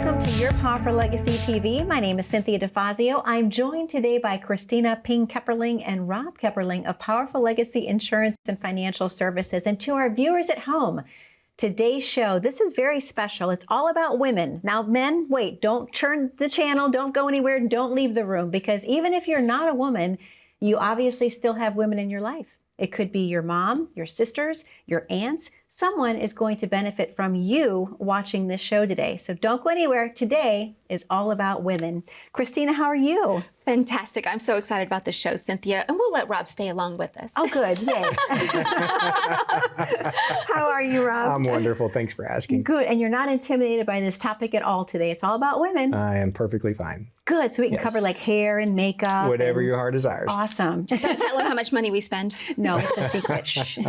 Welcome to Your Powerful Legacy TV. My name is 𝘃𝗲𝗿𝘀𝘀. I'm joined today by Kristina 𝘃𝗲𝗿𝘀𝗀 and Rob 𝘃𝗲𝗿𝗀 of Powerful Legacy Insurance and Financial Services. And to our viewers at home, today's show, this is very special. It's all about women. Now, men, wait, don't turn the channel, don't go anywhere, don't leave the room, because even if you're not a woman, you obviously still have women in your life. It could be your mom, your sisters, your aunts. Someone is going to benefit from you watching this show today. So don't go anywhere. Today is all about women. Kristina, how are you? Fantastic. I'm so excited about this show, Cynthia, and we'll let Rob stay along with us. Oh, good. Yay. How are you, Rob? I'm wonderful. Thanks for asking. Good. And you're not intimidated by this topic at all today. It's all about women. I am perfectly fine. Good. So we can cover like hair and makeup. Whatever your heart desires. Awesome. Don't tell them how much money we spend. No, it's a secret. Shh.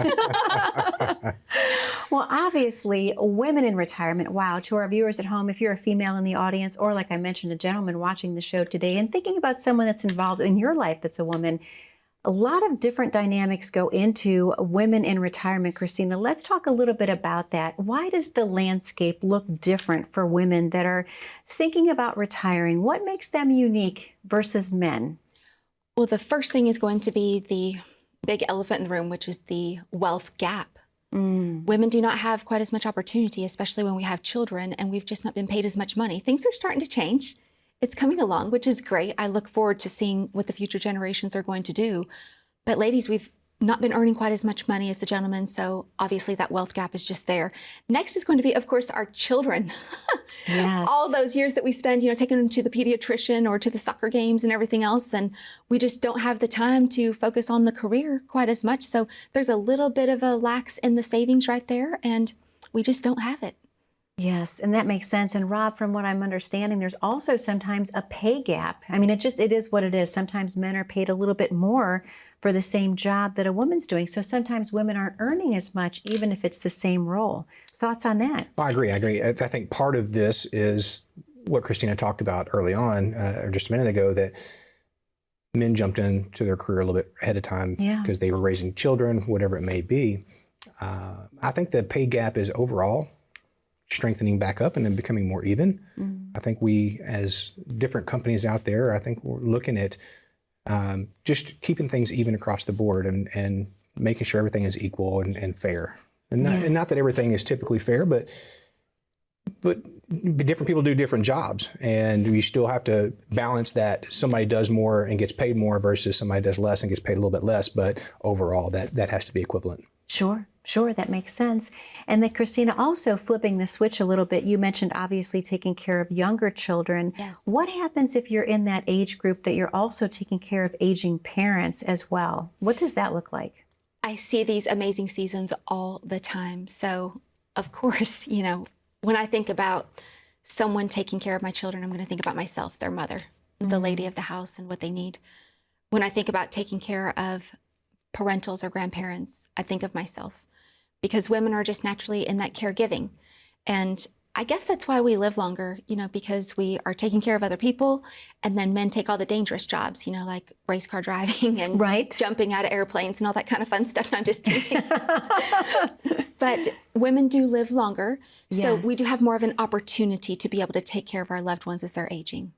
Well, obviously, women in retirement. Wow. To our viewers at home, if you're a female in the audience, or like I mentioned, a gentleman watching the show today and thinking about someone that's involved in your life that's a woman, a lot of different dynamics go into women in retirement. Kristina, let's talk a little bit about that. Why does the landscape look different for women that are thinking about retiring? What makes them unique versus men? Well, the first thing is going to be the big elephant in the room, which is the wealth gap. Women do not have quite as much opportunity, especially when we have children, and we've just not been paid as much money. Things are starting to change. It's coming along, which is great. I look forward to seeing what the future generations are going to do. But ladies, we've not been earning quite as much money as the gentlemen, so obviously that wealth gap is just there. Next is going to be, of course, our children. Yes. All those years that we spend, taking them to the pediatrician or to the soccer games and everything else, and we just don't have the time to focus on the career quite as much. So there's a little bit of a lax in the savings right there, and we just don't have it. Yes, and that makes sense. And Rob, from what I'm understanding, there's also sometimes a pay gap. I mean, it is what it is. Sometimes men are paid a little bit more for the same job that a woman's doing. So sometimes women aren't earning as much, even if it's the same role. Thoughts on that? Well, I agree. I think part of this is what Kristina talked about early on, or just a minute ago, that men jumped into their career a little bit ahead of time because they were raising children, whatever it may be. I think the pay gap is overall strengthening back up and then becoming more even. I think we, as different companies out there, I think we're looking at just keeping things even across the board and making sure everything is equal and fair. And not that everything is typically fair, but different people do different jobs, and you still have to balance that. Somebody does more and gets paid more versus somebody does less and gets paid a little bit less, but overall that has to be equivalent. Sure, that makes sense. And then Kristina, also flipping the switch a little bit, you mentioned obviously taking care of younger children. Yes. What happens if you're in that age group that you're also taking care of aging parents as well? What does that look like? I see these amazing seasons all the time. So, of course, when I think about someone taking care of my children, I'm going to think about myself, their mother, the lady of the house, and what they need. When I think about taking care of parentals or grandparents, I think of myself, because women are just naturally in that caregiving. And I guess that's why we live longer, because we are taking care of other people, and then men take all the dangerous jobs, like race car driving and jumping out of airplanes and all that kind of fun stuff. I'm just teasing. But women do live longer, so we do have more of an opportunity to be able to take care of our loved ones as they're aging.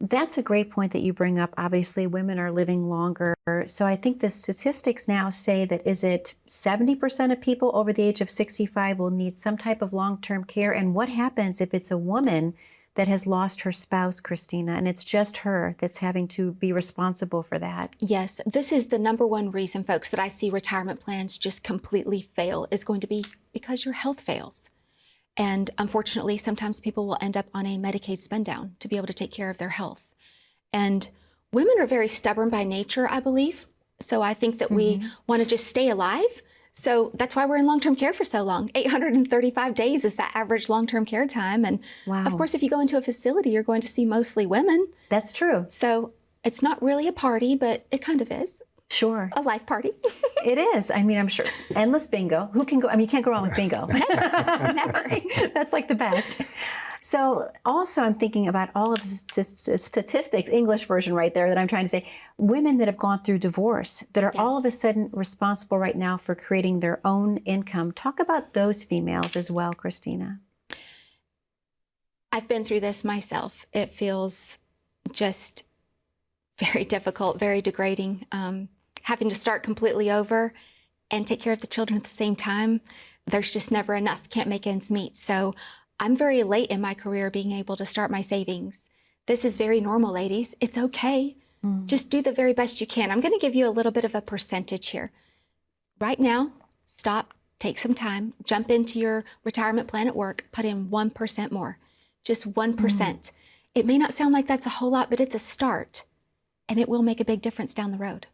That's a great point that you bring up. Obviously, women are living longer. So I think the statistics now say that, is it 70% of people over the age of 65 will need some type of long-term care? And what happens if it's a woman that has lost her spouse, Kristina, and it's just her that's having to be responsible for that? Yes, this is the #1 reason, folks, that I see retirement plans just completely fail, is going to be because your health fails. And unfortunately, sometimes people will end up on a Medicaid spend down to be able to take care of their health. And women are very stubborn by nature, I believe. So I think that we want to just stay alive. So that's why we're in long-term care for so long. 835 days is that average long-term care time. And of course, if you go into a facility, you're going to see mostly women. That's true. So it's not really a party, but it kind of is. Sure. A life party. It is. I mean, I'm sure. Endless bingo. Who can go? I mean, you can't go wrong with bingo. Never. That's like the best. So also I'm thinking about all of the statistics, English version right there that I'm trying to say, women that have gone through divorce, that are all of a sudden responsible right now for creating their own income. Talk about those females as well, Kristina. I've been through this myself. It feels just very difficult, very degrading. Having to start completely over and take care of the children at the same time, there's just never enough. Can't make ends meet. So I'm very late in my career being able to start my savings. This is very normal, ladies. It's okay. Just do the very best you can. I'm going to give you a little bit of a percentage here. Right now, stop, take some time, jump into your retirement plan at work, put in 1% more, just 1%. It may not sound like that's a whole lot, but it's a start, and it will make a big difference down the road.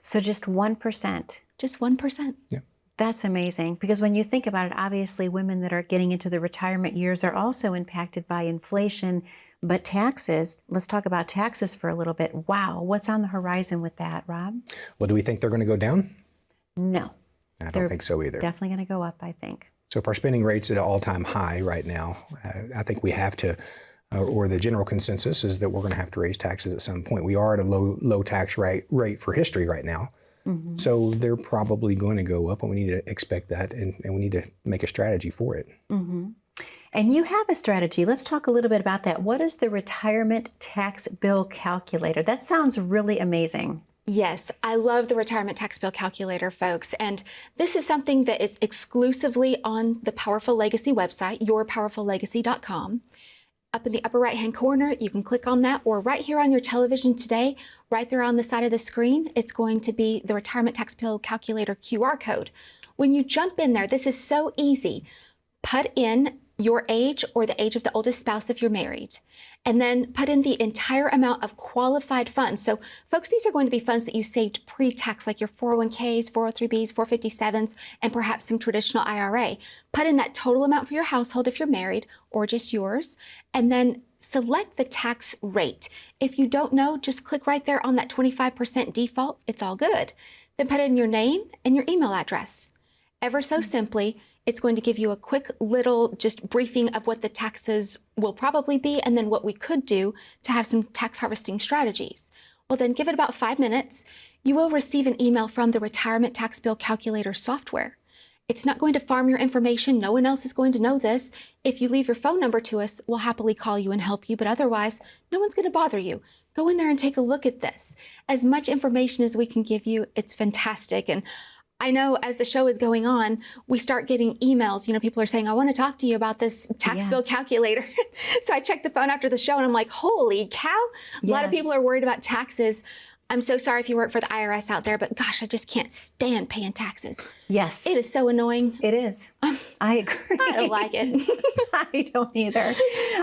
So just 1%. Just 1%. Yeah. That's amazing, because when you think about it, obviously women that are getting into the retirement years are also impacted by inflation, but taxes, let's talk about taxes for a little bit. Wow, what's on the horizon with that, Rob? Well, do we think they're going to go down? No. I don't think so either. Definitely going to go up, I think. So if our spending rate's at an all-time high right now, I think we have to, or the general consensus is that we're going to have to raise taxes at some point. We are at a low tax rate for history right now. So they're probably going to go up, and we need to expect that, and we need to make a strategy for it. And you have a strategy. Let's talk a little bit about that. What is the retirement tax bill calculator? That sounds really amazing. Yes, I love the retirement tax bill calculator, folks. And this is something that is exclusively on the Powerful Legacy website, yourpowerfullegacy.com. Up in the upper right-hand corner, you can click on that, or right here on your television today, right there on the side of the screen, it's going to be the retirement tax bill calculator QR code. When you jump in there, this is so easy. Put in your age or the age of the oldest spouse if you're married, and then put in the entire amount of qualified funds. So folks, these are going to be funds that you saved pre-tax, like your 401ks, 403bs, 457s, and perhaps some traditional IRA. Put in that total amount for your household if you're married, or just yours, and then select the tax rate. If you don't know, just click right there on that 25% default. It's all good. Then put in your name and your email address. Ever so simply, it's going to give you a quick little just briefing of what the taxes will probably be, and then what we could do to have some tax harvesting strategies. Well, then give it about 5 minutes. You will receive an email from the retirement tax bill calculator software. It's not going to farm your information. No one else is going to know this. If you leave your phone number to us, we'll happily call you and help you, but otherwise, no one's going to bother you. Go in there and take a look at this. As much information as we can give you, it's fantastic. And I know as the show is going on, we start getting emails. You know, people are saying, I want to talk to you about this tax bill calculator. So I checked the phone after the show and I'm like, holy cow. A lot of people are worried about taxes. I'm so sorry if you work for the IRS out there, but gosh, I just can't stand paying taxes. Yes. It is so annoying. It is. I agree. I don't like it. I don't either.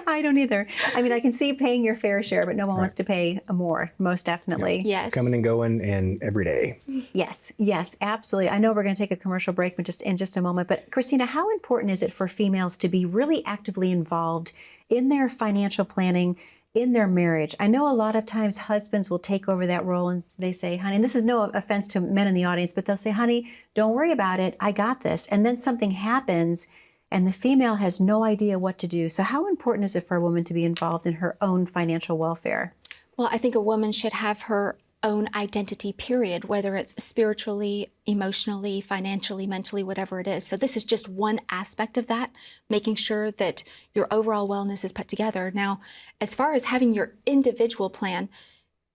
I don't either. I mean, I can see paying your fair share, but no one wants to pay more, most definitely. Yes. Coming and going and every day. Yes, yes, absolutely. I know we're going to take a commercial break in just a moment, but Kristina, how important is it for females to be really actively involved in their financial planning, in their marriage? I know a lot of times husbands will take over that role and they say, honey, and this is no offense to men in the audience, but they'll say, honey, don't worry about it. I got this. And then something happens and the female has no idea what to do. So how important is it for a woman to be involved in her own financial welfare? Well, I think a woman should have her own identity, period, whether it's spiritually, emotionally, financially, mentally, whatever it is. So this is just one aspect of that, making sure that your overall wellness is put together. Now, as far as having your individual plan,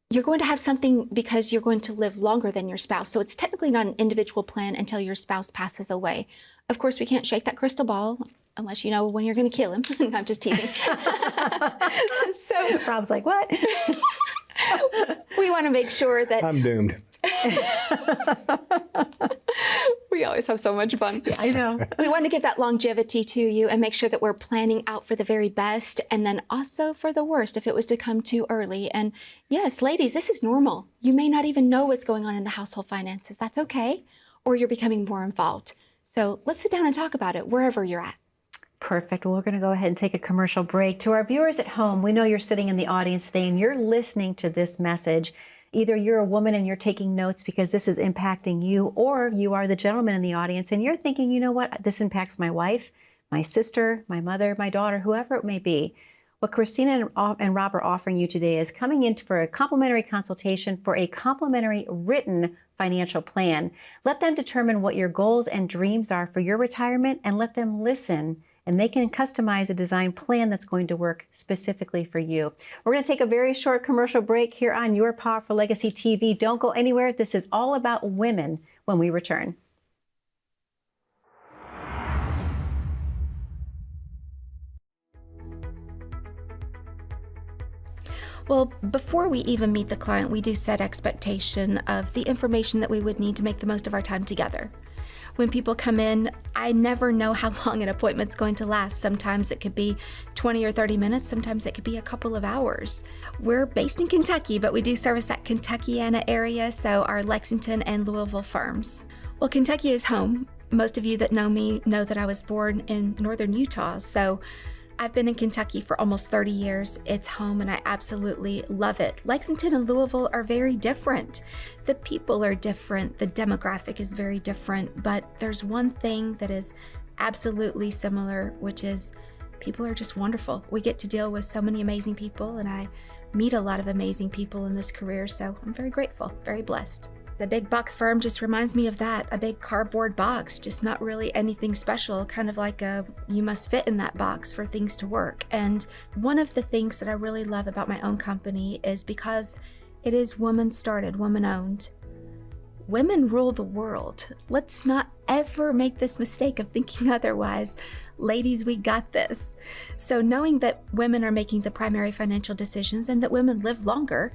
you're going to have something because you're going to live longer than your spouse. So it's technically not an individual plan until your spouse passes away. Of course, we can't shake that crystal ball unless you know when you're going to kill him. No, I'm just teasing. So Rob's like, what? We want to make sure that I'm doomed. we always have so much fun. I know. We want to give that longevity to you and make sure that we're planning out for the very best and then also for the worst if it was to come too early. And yes, ladies, this is normal. You may not even know what's going on in the household finances. That's okay. Or you're becoming more involved. So let's sit down and talk about it wherever you're at. Perfect. Well, we're going to go ahead and take a commercial break. To our viewers at home, we know you're sitting in the audience today and you're listening to this message. Either you're a woman and you're taking notes because this is impacting you, or you are the gentleman in the audience and you're thinking, you know what, this impacts my wife, my sister, my mother, my daughter, whoever it may be. What Kristina and Rob are offering you today is coming in for a complimentary consultation for a complimentary written financial plan. Let them determine what your goals and dreams are for your retirement and let them listen and they can customize a design plan that's going to work specifically for you. We're going to take a very short commercial break here on Your Powerful Legacy TV. Don't go anywhere. This is all about women when we return. Well, before we even meet the client, we do set expectation of the information that we would need to make the most of our time together. When people come in, I never know how long an appointment's going to last. Sometimes it could be 20 or 30 minutes. Sometimes it could be a couple of hours. We're based in Kentucky, but we do service that Kentuckiana area, so our Lexington and Louisville firms. Well, Kentucky is home. Most of you that know me know that I was born in northern Utah, so I've been in Kentucky for almost 30 years. It's home and I absolutely love it. Lexington and Louisville are very different. The people are different. The demographic is very different, but there's one thing that is absolutely similar, which is people are just wonderful. We get to deal with so many amazing people, and I meet a lot of amazing people in this career, so I'm very grateful, very blessed. The big box firm just reminds me of that, a big cardboard box, just not really anything special, kind of like you must fit in that box for things to work. And one of the things that I really love about my own company is because it is woman-started, woman-owned. Women rule the world. Let's not ever make this mistake of thinking otherwise. Ladies, we got this. So knowing that women are making the primary financial decisions and that women live longer,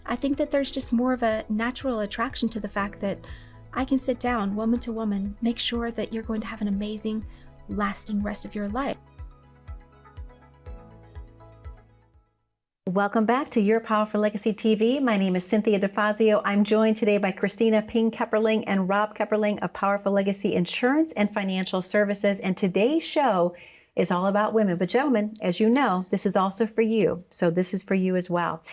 I think that there's just more of a natural attraction to the fact that I can sit down, woman to woman, make sure that you're going to have an amazing, lasting rest of your life. Welcome back to Your Powerful Legacy TV. My name is Cynthia DeFazio. I'm joined today by Kristina 𝘃𝗏𝗄𝗠 and Rob 𝘃𝗏𝗠 of Powerful Legacy Insurance and Financial Services. And today's show is all about women. But gentlemen, as you know, this is also for you. So this is for you as well.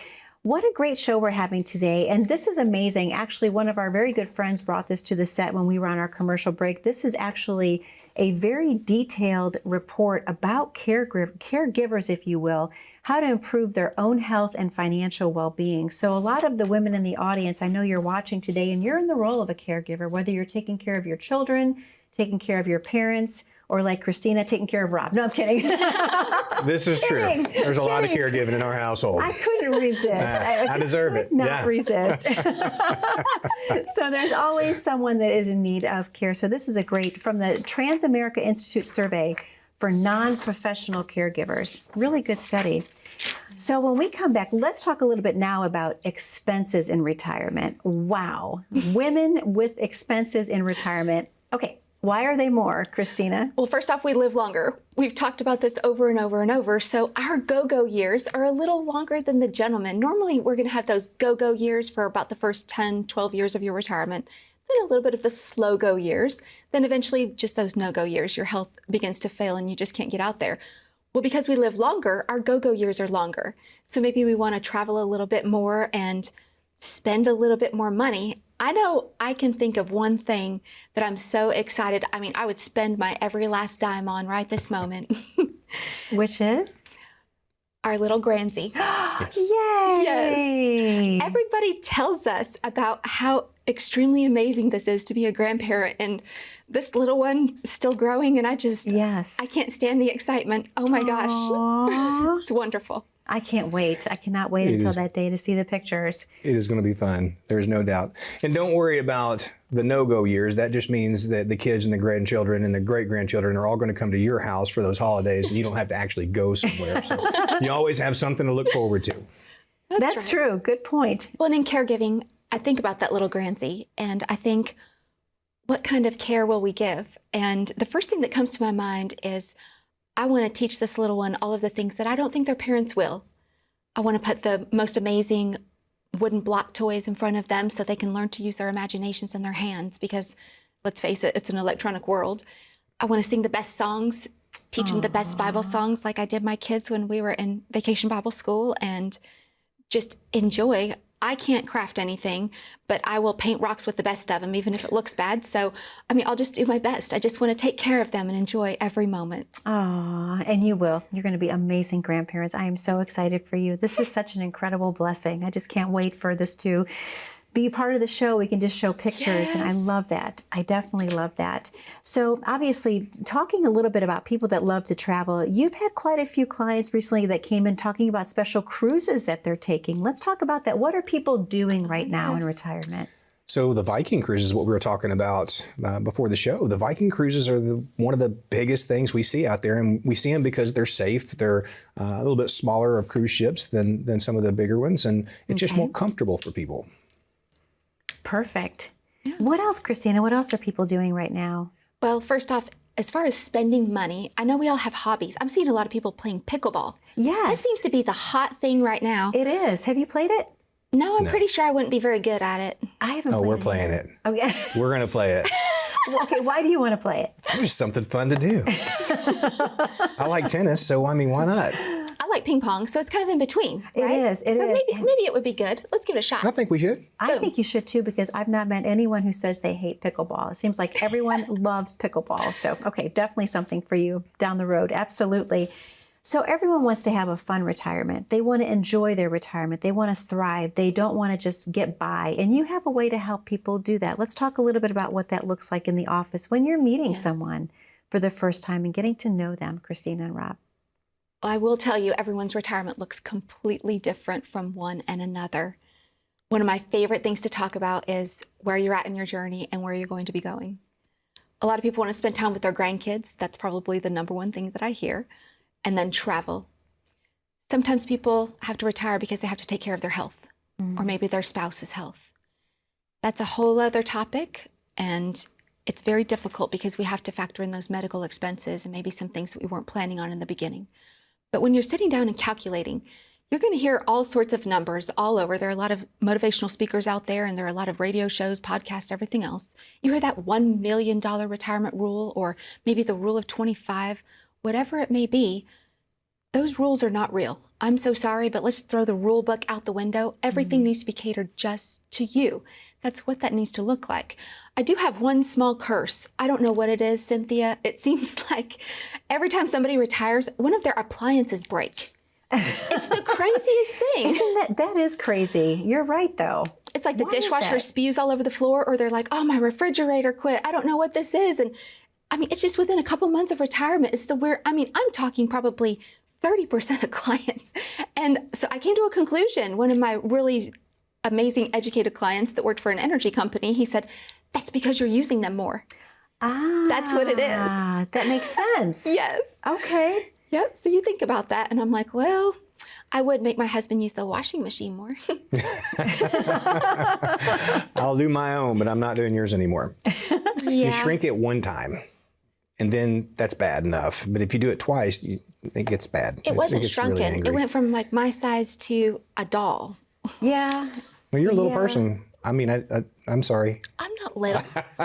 What a great show we're having today. And this is amazing. Actually, one of our very good friends brought this to the set when we were on our commercial break. This is actually a very detailed report about caregivers, if you will, how to improve their own health and financial well-being. So a lot of the women in the audience, I know you're watching today and you're in the role of a caregiver, whether you're taking care of your children, taking care of your parents, or like Kristina, taking care of Rob. No, I'm kidding. This is true. There's a lot of caregiving in our household. I couldn't resist. I deserve it. Not resist. So there's always someone that is in need of care. So this is a great, from the Transamerica Institute survey for non-professional caregivers. Really good study. So when we come back, let's talk a little bit now about expenses in retirement. Wow. Women with expenses in retirement. Okay. Why are they more, Kristina? Well, first off, we live longer. We've talked about this over and over and over. So our go-go years are a little longer than the gentlemen. Normally, we're going to have those go-go years for about the first 10, 12 years of your retirement, then a little bit of the slow-go years, then eventually just those no-go years. Your health begins to fail and you just can't get out there. Well, because we live longer, our go-go years are longer. So maybe we want to travel a little bit more and spend a little bit more money. I know I can think of one thing that I'm so excited. I mean, I would spend my every last dime on right this moment. Which is? Our little 𝘠𝘰𝘶. Yes. Yay! Yes. Everybody tells us about how extremely amazing this is to be a grandparent, and this little one is still growing, and I can't stand the excitement. Oh my gosh. It's wonderful. I can't wait. I cannot wait until that day to see the pictures. It is going to be fun. There's no doubt. And don't worry about the no-go years. That just means that the kids and the grandchildren and the great-grandchildren are all going to come to your house for those holidays, and you don't have to actually go somewhere. So you always have something to look forward to. That's right. True. Good point. Well, and in caregiving, I think about that little 𝘠𝘰𝘶, and I think, what kind of care will we give? And the first thing that comes to my mind is, I want to teach this little one all of the things that I don't think their parents will. I want to put the most amazing wooden block toys in front of them so they can learn to use their imaginations and their hands, because let's face it, it's an electronic world. I want to sing the best songs, teach them the best Bible songs like I did my kids when we were in vacation Bible school, and just enjoy. I can't craft anything, but I will paint rocks with the best of them, even if it looks bad. So, I mean, I'll just do my best. I just want to take care of them and enjoy every moment. Aw, and you will. You're going to be amazing grandparents. I am so excited for you. This is such an incredible blessing. I just can't wait for this to be part of the show. We can just show pictures, and I love that. I definitely love that. So obviously, talking a little bit about people that love to travel, you've had quite a few clients recently that came in talking about special cruises that they're taking. Let's talk about that. What are people doing right now in retirement? So the Viking cruise is what we were talking about before the show. The Viking cruises are one of the biggest things we see out there, and we see them because they're safe. They're a little bit smaller of cruise ships than some of the bigger ones, and it's just more comfortable for people. Perfect. Yeah. What else, Kristina? What else are people doing right now? Well, first off, as far as spending money, I know we all have hobbies. I'm seeing a lot of people playing pickleball. Yes. That seems to be the hot thing right now. It is. Have you played it? No, I'm pretty sure I wouldn't be very good at it. I haven't played it. Oh, we're playing it. Okay. We're going to play it. Okay, why do you want to play it? It's just something fun to do. I like tennis, so I mean, why not? I like ping pong, so it's kind of in between, right? It is. So maybe it would be good. Let's give it a shot. I think we should. I think you should too, because I've not met anyone who says they hate pickleball. It seems like everyone loves pickleball. So, okay, definitely something for you down the road. Absolutely. So everyone wants to have a fun retirement. They want to enjoy their retirement. They want to thrive. They don't want to just get by. And you have a way to help people do that. Let's talk a little bit about what that looks like in the office when you're meeting someone for the first time and getting to know them, Kristina and Rob. I will tell you, everyone's retirement looks completely different from one and another. One of my favorite things to talk about is where you're at in your journey and where you're going to be going. A lot of people want to spend time with their grandkids. That's probably the number one thing that I hear. And then travel. Sometimes people have to retire because they have to take care of their health, or maybe their spouse's health. That's a whole other topic, and it's very difficult because we have to factor in those medical expenses and maybe some things that we weren't planning on in the beginning. But when you're sitting down and calculating, you're going to hear all sorts of numbers all over. There are a lot of motivational speakers out there, and there are a lot of radio shows, podcasts, everything else. You hear that $1 million retirement rule, or maybe the rule of 25, whatever it may be. Those rules are not real. I'm so sorry, but let's throw the rule book out the window. Everything needs to be catered just to you. That's what that needs to look like. I do have one small curse. I don't know what it is, Cynthia. It seems like every time somebody retires, one of their appliances break. It's the craziest thing. Isn't that is crazy. You're right, though. It's like the dishwasher spews all over the floor, or they're like, oh, my refrigerator quit. I don't know what this is. And I mean, it's just within a couple months of retirement. It's the weird, I mean, I'm talking probably 30% of clients. And so I came to a conclusion. One of my really amazing educated clients that worked for an energy company, he said, that's because you're using them more. That's what it is. That makes sense. Yes. Okay. Yep. So you think about that, and I'm like, well, I would make my husband use the washing machine more. I'll do my own, but I'm not doing yours anymore. You shrink it one time, and then that's bad enough. But if you do it twice, it gets bad. It wasn't shrunken. Really it went from like my size to a doll. Yeah. Well, you're a little person. I mean, I'm sorry. I'm not little.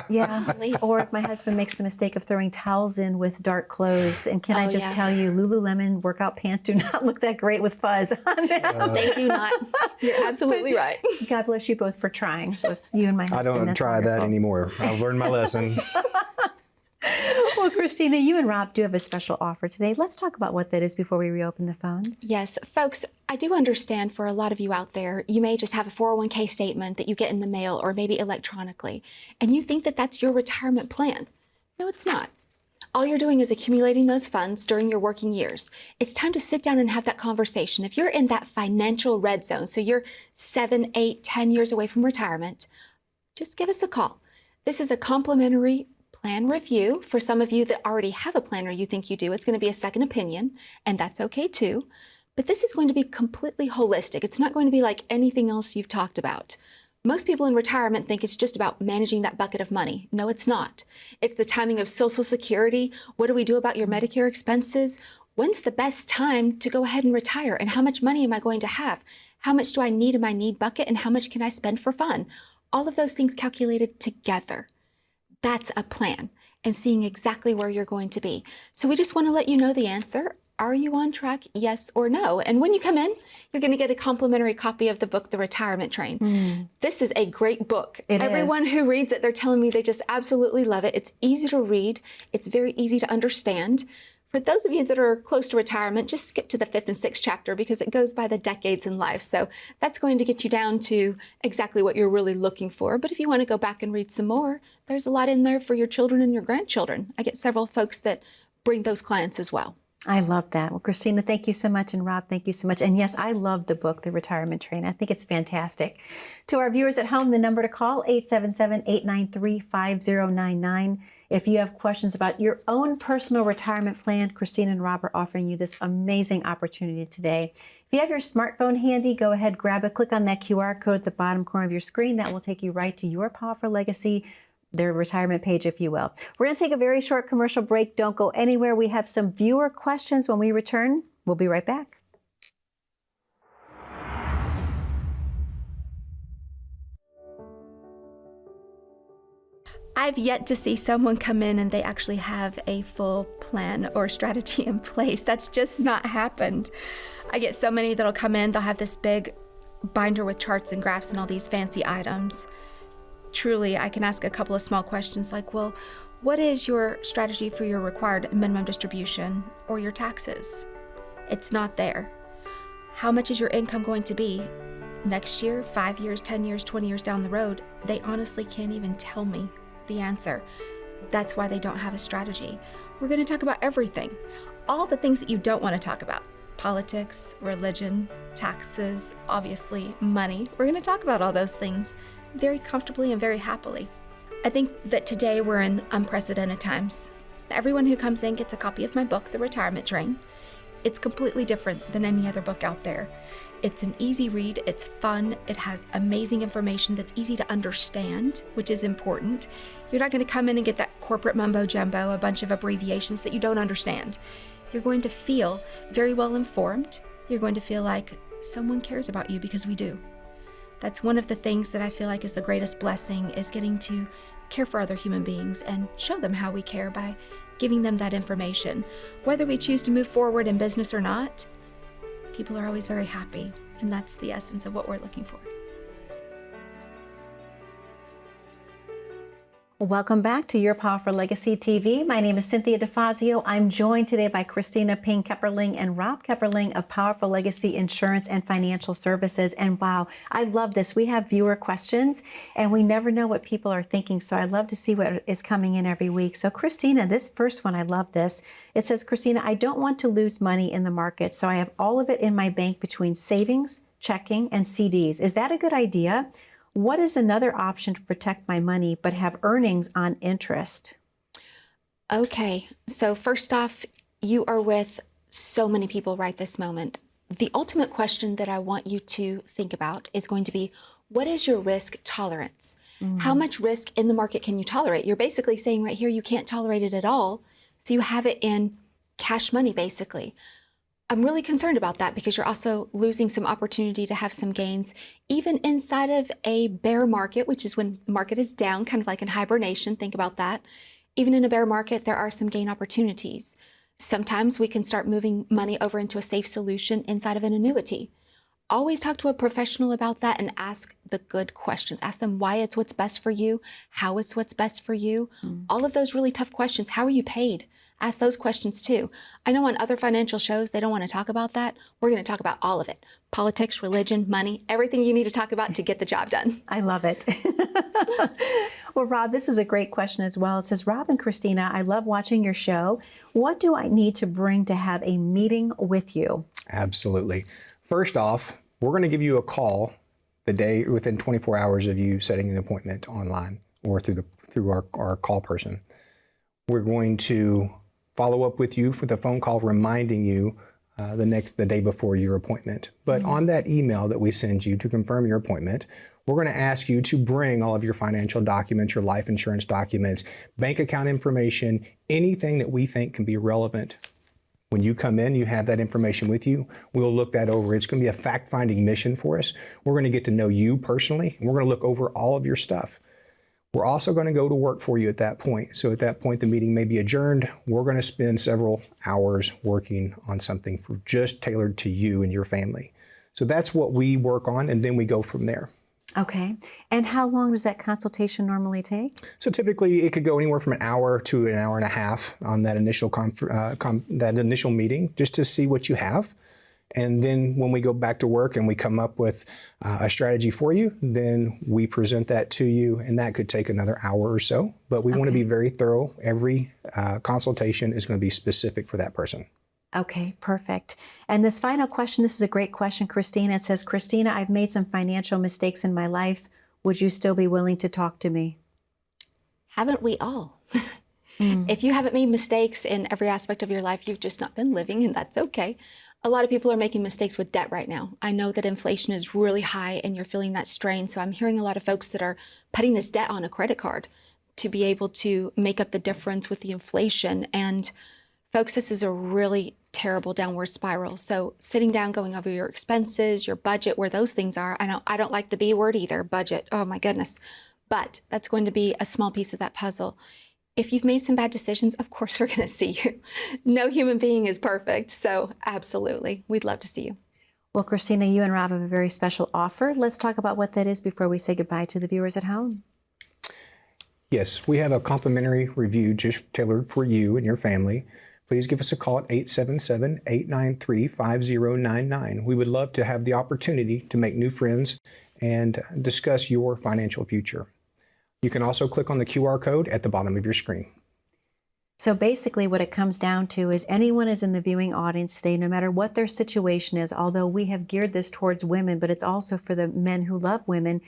Yeah. Or if my husband makes the mistake of throwing towels in with dark clothes. And can I just tell you, Lululemon workout pants do not look that great with fuzz on them. They do not. You're absolutely right. God bless you both for trying, both you and my husband. I don't try that anymore. I've learned my lesson. Well, Kristina, you and Rob do have a special offer today. Let's talk about what that is before we reopen the phones. Yes, folks, I do understand for a lot of you out there, you may just have a 401k statement that you get in the mail or maybe electronically, and you think that that's your retirement plan. No, it's not. All you're doing is accumulating those funds during your working years. It's time to sit down and have that conversation. If you're in that financial red zone, so you're 7, 8, 10 years away from retirement, just give us a call. This is a complimentary plan review. For some of you that already have a plan or you think you do, it's going to be a second opinion, and that's okay too. But this is going to be completely holistic. It's not going to be like anything else you've talked about. Most people in retirement think it's just about managing that bucket of money. No, it's not. It's the timing of Social Security. What do we do about your Medicare expenses? When's the best time to go ahead and retire? And how much money am I going to have? How much do I need in my need bucket? And how much can I spend for fun? All of those things calculated together. That's a plan, and seeing exactly where you're going to be. So we just want to let you know the answer. Are you on track? Yes or no? And when you come in, you're going to get a complimentary copy of the book, The Retirement Train. This is a great book. Everyone who reads it, they're telling me they just absolutely love it. It's easy to read. It's very easy to understand. For those of you that are close to retirement, just skip to the 5th and 6th chapter because it goes by the decades in life. So that's going to get you down to exactly what you're really looking for. But if you want to go back and read some more, there's a lot in there for your children and your grandchildren. I get several folks that bring those clients as well. I love that. Well, Kristina, thank you so much. And Rob, thank you so much. And yes, I love the book, The Retirement Train. I think it's fantastic. To our viewers at home, the number to call, 877-893-5099. If you have questions about your own personal retirement plan, Kristina and Rob are offering you this amazing opportunity today. If you have your smartphone handy, go ahead, grab it, click on that QR code at the bottom corner of your screen. That will take you right to your Powerful Legacy, their retirement page, if you will. We're going to take a very short commercial break. Don't go anywhere. We have some viewer questions when we return. We'll be right back. I've yet to see someone come in and they actually have a full plan or strategy in place. That's just not happened. I get so many that'll come in, they'll have this big binder with charts and graphs and all these fancy items. Truly, I can ask a couple of small questions like, well, what is your strategy for your required minimum distribution or your taxes? It's not there. How much is your income going to be next year, 5 years, 10 years, 20 years down the road? They honestly can't even tell me the answer. That's why they don't have a strategy. We're going to talk about everything. All the things that you don't want to talk about. Politics, religion, taxes, obviously money. We're going to talk about all those things very comfortably and very happily. I think that today we're in unprecedented times. Everyone who comes in gets a copy of my book, The Retirement Train. It's completely different than any other book out there. It's an easy read, it's fun, it has amazing information that's easy to understand, which is important. You're not going to come in and get that corporate mumbo jumbo, a bunch of abbreviations that you don't understand. You're going to feel very well informed. You're going to feel like someone cares about you because we do. That's one of the things that I feel like is the greatest blessing, is getting to care for other human beings and show them how we care by giving them that information. Whether we choose to move forward in business or not, people are always very happy, and that's the essence of what we're looking for. Welcome back to Your Powerful Legacy TV. My name is Cynthia DeFazio. I'm joined today by Kristina 𝘃𝗀𝗄𝗠 and Rob 𝘃𝗀𝗠 of Powerful Legacy Insurance and Financial Services. And wow, I love this. We have viewer questions, and we never know what people are thinking. So I love to see what is coming in every week. So Kristina, this first one, I love this. It says, Kristina, I don't want to lose money in the market, so I have all of it in my bank between savings, checking, and CDs. Is that a good idea? What is another option to protect my money but have earnings on interest? Okay, so first off, you are with so many people right this moment. The ultimate question that I want you to think about is going to be, what is your risk tolerance? How much risk in the market can you tolerate? You're basically saying right here you can't tolerate it at all, so you have it in cash money basically. I'm really concerned about that because you're also losing some opportunity to have some gains, even inside of a bear market, which is when the market is down, kind of like in hibernation. Think about that. Even in a bear market, there are some gain opportunities. Sometimes we can start moving money over into a safe solution inside of an annuity. Always talk to a professional about that and ask the good questions. Ask them why it's what's best for you, how it's what's best for you. All of those really tough questions. How are you paid? Ask those questions too. I know on other financial shows, they don't want to talk about that. We're going to talk about all of it. Politics, religion, money, everything you need to talk about to get the job done. I love it. Well, Rob, this is a great question as well. It says, Rob and Kristina, I love watching your show. What do I need to bring to have a meeting with you? Absolutely. First off, we're going to give you a call the day within 24 hours of you setting an appointment online or through our call person. We're going to follow up with you with a phone call reminding you the day before your appointment. But on that email that we send you to confirm your appointment, we're going to ask you to bring all of your financial documents, your life insurance documents, bank account information, anything that we think can be relevant. When you come in, you have that information with you. We'll look that over. It's going to be a fact-finding mission for us. We're going to get to know you personally, and we're going to look over all of your stuff. We're also going to go to work for you at that point. So at that point, the meeting may be adjourned. We're going to spend several hours working on something just tailored to you and your family. So that's what we work on, and then we go from there. Okay. And how long does that consultation normally take? So typically it could go anywhere from an hour to an hour and a half on that initial that initial meeting, just to see what you have. And then when we go back to work and we come up with a strategy for you, then we present that to you, and that could take another hour or so. But we want to be very thorough. Every consultation is going to be specific for that person. Okay, perfect. And this final question, this is a great question, Kristina. It says, Kristina, I've made some financial mistakes in my life. Would you still be willing to talk to me? Haven't we all? If you haven't made mistakes in every aspect of your life, you've just not been living, and that's okay. A lot of people are making mistakes with debt right now. I know that inflation is really high and you're feeling that strain. So I'm hearing a lot of folks that are putting this debt on a credit card to be able to make up the difference with the inflation. And folks, this is a really terrible downward spiral. So sitting down, going over your expenses, your budget, where those things are. I don't like the B word either, budget. Oh my goodness. But that's going to be a small piece of that puzzle. If you've made some bad decisions, of course we're going to see you. No human being is perfect, so absolutely, we'd love to see you. Well, Kristina, you and Rob have a very special offer. Let's talk about what that is before we say goodbye to the viewers at home. Yes, we have a complimentary review just tailored for you and your family. Please give us a call at 877-893-5099. We would love to have the opportunity to make new friends and discuss your financial future. You can also click on the QR code at the bottom of your screen. So basically what it comes down to is anyone is in the viewing audience today, no matter what their situation is, although we have geared this towards women, but it's also for the men who love women.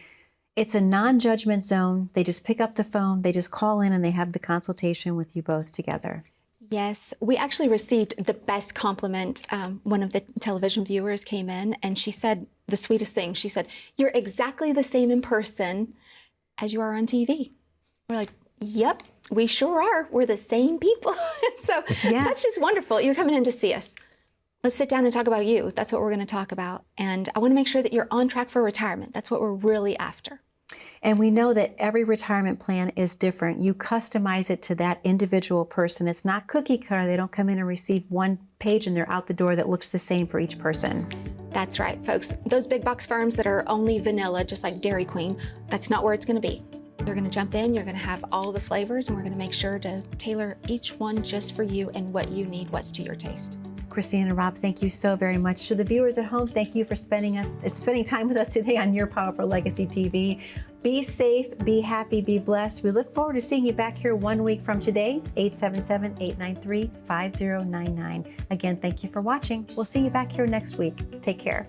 It's a non-judgment zone. They just pick up the phone, they just call in, and they have the consultation with you both together. Yes, we actually received the best compliment. One of the television viewers came in and she said the sweetest thing. She said, "You're exactly the same in person as you are on TV." We're like, yep, we sure are. We're the same people. So that's just wonderful. You're coming in to see us. Let's sit down and talk about you. That's what we're going to talk about. And I want to make sure that you're on track for retirement. That's what we're really after. And we know that every retirement plan is different. You customize it to that individual person. It's not cookie cutter. They don't come in and receive one page and they're out the door that looks the same for each person. That's right, folks. Those big box firms that are only vanilla, just like Dairy Queen, that's not where it's going to be. You're going to jump in, you're going to have all the flavors, and we're going to make sure to tailor each one just for you and what you need, what's to your taste. Kristina and Rob, thank you so very much. To the viewers at home, thank you for spending time with us today on Your Powerful Legacy TV. Be safe, be happy, be blessed. We look forward to seeing you back here 1 week from today, 877-893-5099. Again, thank you for watching. We'll see you back here next week. Take care.